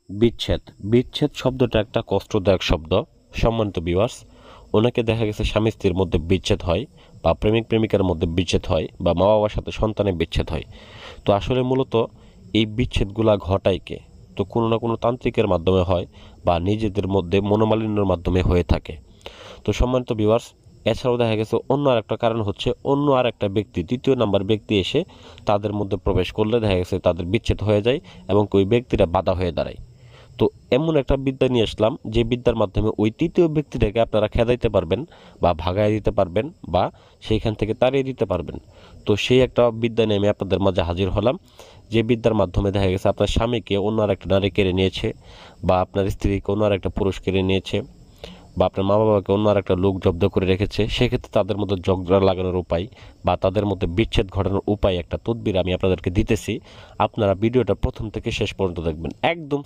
বিচ্ছেদ বিচ্ছেদ শব্দটা একটা কষ্টদায়ক শব্দ। সম্মানিত ভিউয়ার্স, ওনাকে দেখা গেছে স্বামী স্ত্রীর মধ্যে বিচ্ছেদ হয়, বা প্রেমিক প্রেমিকার মধ্যে বিচ্ছেদ হয়, বা মা বাবার সাথে সন্তানের বিচ্ছেদ হয়। তো আসলে মূলত এই বিচ্ছেদগুলা ঘটায় কে? তো কোনো না কোনো তান্ত্রিকের মাধ্যমে হয়, বা নিজেদের মধ্যে মনোমালিন্যের মাধ্যমে হয়ে থাকে। তো সম্মানিত ভিউয়ার্স, এছাড়াও দেখা গেছে অন্য আরেকটা কারণ হচ্ছে অন্য আরেকটা ব্যক্তি, তৃতীয় নাম্বার ব্যক্তি এসে তাদের মধ্যে প্রবেশ করলে দেখা গেছে তাদের বিচ্ছেদ হয়ে যায়, এবং ওই ব্যক্তিরা বাধা হয়ে দাঁড়ায়। তো এমন একটা বিদ্যা নিয়ে আসলাম, যে বিদ্যার মাধ্যমে ওই তৃতীয় ব্যক্তিটাকে আপনারা খেদাইতে পারবেন, বা ভাগায় দিতে পারবেন, বা সেইখান থেকে তাড়িয়ে দিতে পারবেন। তো সেই একটা বিদ্যা নিয়ে আমি আপনাদের মাঝে হাজির হলাম, যে বিদ্যার মাধ্যমে দেখা গেছে আপনার স্বামীকে অন্য আর একটা নারী কেড়ে নিয়েছে, বা আপনার স্ত্রীকে অন্য আর একটা পুরুষ কেড়ে নিয়েছে, বা আপনার মা বাবাকে অন্য আর একটা লোক জব্দ করে রেখেছে, সেক্ষেত্রে তাদের মধ্যে ঝগড়া লাগানোর উপায়, বা তাদের মধ্যে বিচ্ছেদ ঘটানোর উপায়, একটা তদবির আমি আপনাদেরকে দিতেছি। আপনারা ভিডিওটা প্রথম থেকে শেষ পর্যন্ত দেখবেন, একদম